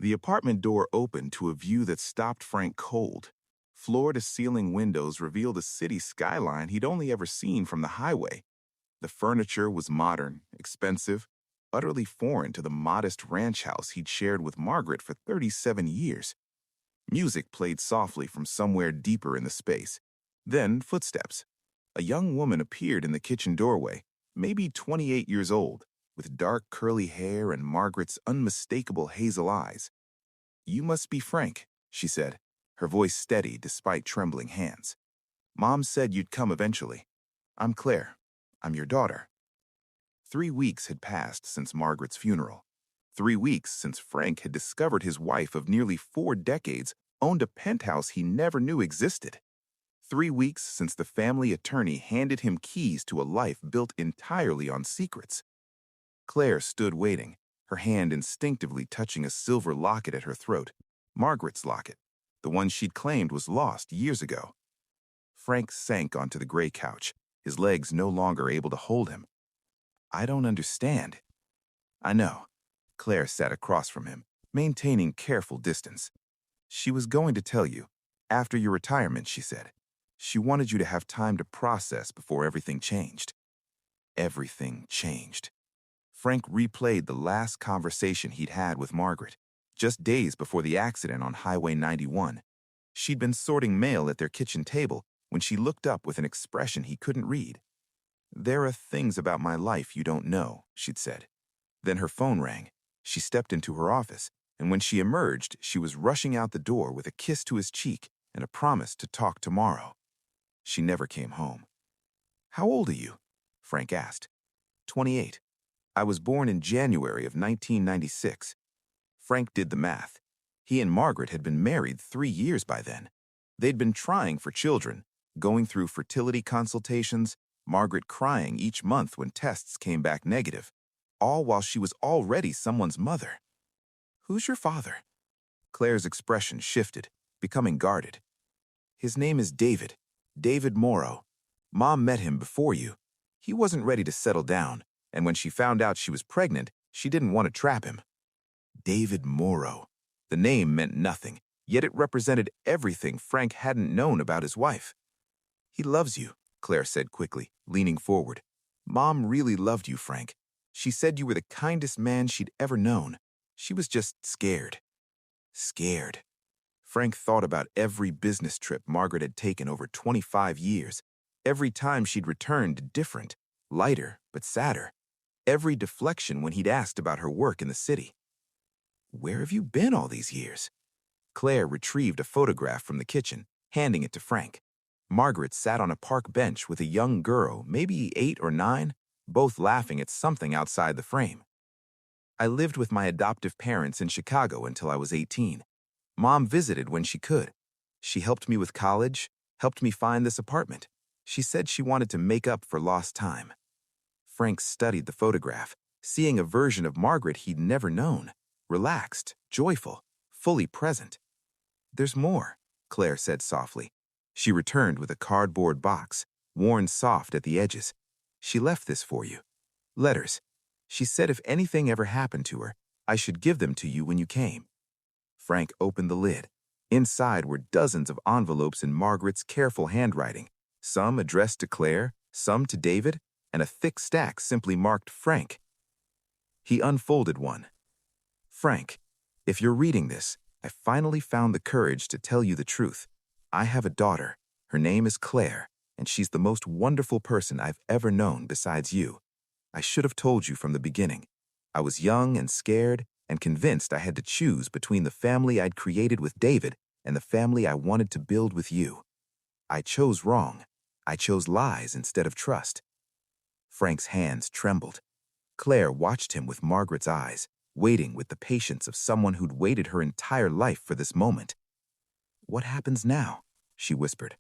The apartment door opened to a view that stopped Frank cold. Floor-to-ceiling windows revealed a city skyline he'd only ever seen from the highway. The furniture was modern, expensive, utterly foreign to the modest ranch house he'd shared with Margaret for 37 years. Music played softly from somewhere deeper in the space. Then footsteps. A young woman appeared in the kitchen doorway, maybe 28 years old, with dark curly hair and Margaret's unmistakable hazel eyes. "You must be Frank," she said, her voice steady despite trembling hands. "Mom said you'd come eventually. I'm Claire. I'm your daughter." 3 weeks had passed since Margaret's funeral. 3 weeks since Frank had discovered his wife of nearly 4 decades owned a penthouse he never knew existed. 3 weeks since the family attorney handed him keys to a life built entirely on secrets. Claire stood waiting, her hand instinctively touching a silver locket at her throat, Margaret's locket, the one she'd claimed was lost years ago. Frank sank onto the gray couch, his legs no longer able to hold him. "I don't understand." "I know." Claire sat across from him, maintaining careful distance. "She was going to tell you. After your retirement," she said. "She wanted you to have time to process before everything changed." Everything changed. Frank replayed the last conversation he'd had with Margaret, just days before the accident on Highway 91. She'd been sorting mail at their kitchen table when she looked up with an expression he couldn't read. "There are things about my life you don't know," she'd said. Then her phone rang. She stepped into her office, and when she emerged, she was rushing out the door with a kiss to his cheek and a promise to talk tomorrow. She never came home. "How old are you?" Frank asked. 28. "I was born in January of 1996. Frank did the math. He and Margaret had been married 3 years by then. They'd been trying for children, going through fertility consultations, Margaret crying each month when tests came back negative, all while she was already someone's mother. "Who's your father?" Claire's expression shifted, becoming guarded. "His name is David. David Morrow. Mom met him before you. He wasn't ready to settle down, and when she found out she was pregnant, she didn't want to trap him." David Morrow. The name meant nothing, yet it represented everything Frank hadn't known about his wife. "He loves you," Claire said quickly, leaning forward. "Mom really loved you, Frank. She said you were the kindest man she'd ever known. She was just scared." Scared. Frank thought about every business trip Margaret had taken over 25 years. Every time she'd returned different, lighter but sadder. Every deflection when he'd asked about her work in the city. "Where have you been all these years?" Claire retrieved a photograph from the kitchen, handing it to Frank. Margaret sat on a park bench with a young girl, maybe 8 or 9, both laughing at something outside the frame. "I lived with my adoptive parents in Chicago until I was 18. Mom visited when she could. She helped me with college, helped me find this apartment. She said she wanted to make up for lost time." Frank studied the photograph, seeing a version of Margaret he'd never known, relaxed, joyful, fully present. "There's more," Claire said softly. She returned with a cardboard box, worn soft at the edges. "She left this for you. Letters. She said if anything ever happened to her, I should give them to you when you came." Frank opened the lid. Inside were dozens of envelopes in Margaret's careful handwriting, some addressed to Claire, some to David, and a thick stack simply marked Frank. He unfolded one. "Frank, if you're reading this, I finally found the courage to tell you the truth. I have a daughter. Her name is Claire, and she's the most wonderful person I've ever known besides you. I should have told you from the beginning. I was young and scared and convinced I had to choose between the family I'd created with David and the family I wanted to build with you. I chose wrong. I chose lies instead of trust." Frank's hands trembled. Claire watched him with Margaret's eyes, waiting with the patience of someone who'd waited her entire life for this moment. "What happens now?" she whispered.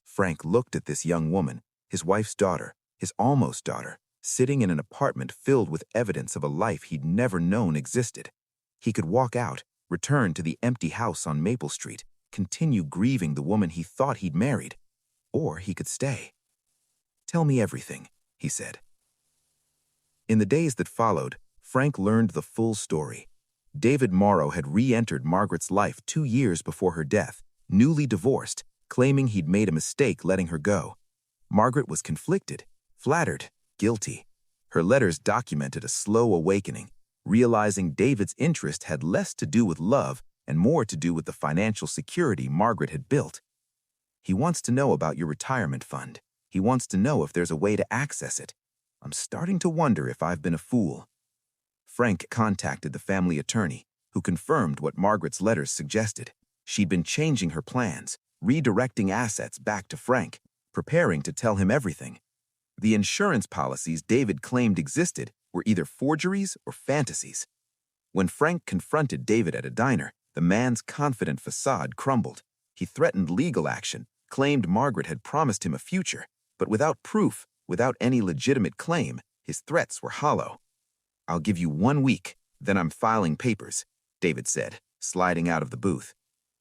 Frank looked at this young woman, his wife's daughter, his almost daughter, sitting in an apartment filled with evidence of a life he'd never known existed. He could walk out, return to the empty house on Maple Street, continue grieving the woman he thought he'd married, or he could stay. "Tell me everything," he said. In the days that followed, Frank learned the full story. David Morrow had re-entered Margaret's life 2 years before her death, newly divorced, claiming he'd made a mistake letting her go. Margaret was conflicted, flattered, guilty. Her letters documented a slow awakening, realizing David's interest had less to do with love and more to do with the financial security Margaret had built. "He wants to know about your retirement fund. He wants to know if there's a way to access it. I'm starting to wonder if I've been a fool." Frank contacted the family attorney, who confirmed what Margaret's letters suggested. She'd been changing her plans, redirecting assets back to Frank, preparing to tell him everything. The insurance policies David claimed existed were either forgeries or fantasies. When Frank confronted David at a diner, the man's confident facade crumbled. He threatened legal action, claimed Margaret had promised him a future, but without proof, without any legitimate claim, his threats were hollow. "I'll give you 1 week, then I'm filing papers," David said, sliding out of the booth.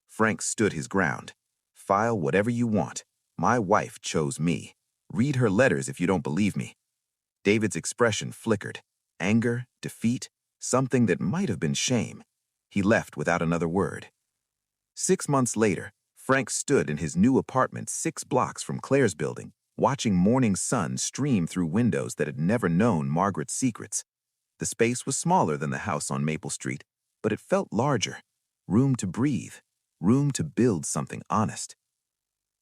Frank stood his ground. "File whatever you want. My wife chose me. Read her letters if you don't believe me." David's expression flickered. Anger, defeat, something that might have been shame. He left without another word. 6 months later, Frank stood in his new apartment 6 blocks from Claire's building, watching morning sun stream through windows that had never known Margaret's secrets. The space was smaller than the house on Maple Street, but it felt larger. Room to breathe, room to build something honest.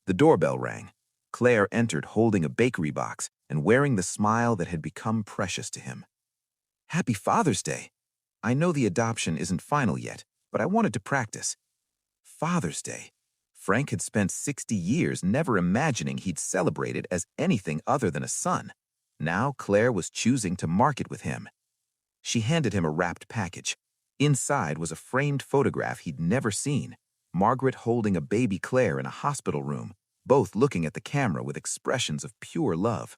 The doorbell rang. Claire entered holding a bakery box and wearing the smile that had become precious to him. "Happy Father's Day. I know the adoption isn't final yet, but I wanted to practice." Father's Day. Frank had spent 60 years never imagining he'd celebrate it as anything other than a son. Now Claire was choosing to mark it with him. She handed him a wrapped package. Inside was a framed photograph he'd never seen, Margaret holding a baby Claire in a hospital room, both looking at the camera with expressions of pure love.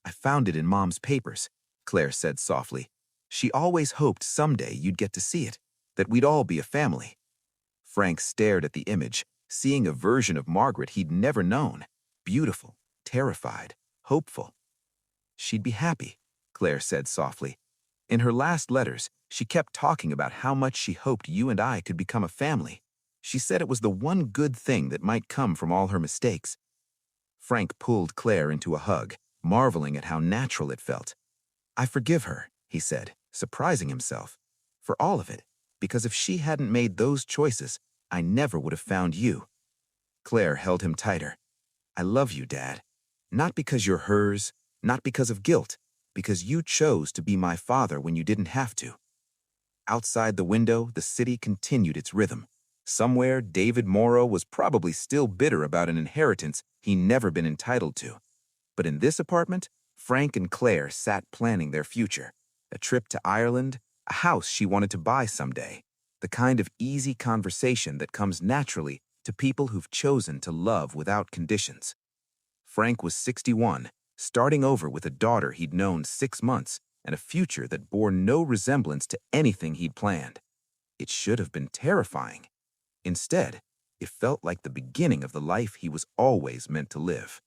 "I found it in Mom's papers," Claire said softly. "She always hoped someday you'd get to see it, that we'd all be a family." Frank stared at the image, seeing a version of Margaret he'd never known, beautiful, terrified, hopeful. "She'd be happy," Claire said softly. "In her last letters, she kept talking about how much she hoped you and I could become a family. She said it was the one good thing that might come from all her mistakes." Frank pulled Claire into a hug, marveling at how natural it felt. "I forgive her," he said, surprising himself, "for all of it, because if she hadn't made those choices, I never would have found you." Claire held him tighter. "I love you, Dad. Not because you're hers, not because of guilt, because you chose to be my father when you didn't have to." Outside the window, the city continued its rhythm. Somewhere, David Morrow was probably still bitter about an inheritance he'd never been entitled to. But in this apartment, Frank and Claire sat planning their future. A trip to Ireland, a house she wanted to buy someday. The kind of easy conversation that comes naturally to people who've chosen to love without conditions. Frank was 61, starting over with a daughter he'd known 6 months and a future that bore no resemblance to anything he'd planned. It should have been terrifying. Instead, it felt like the beginning of the life he was always meant to live.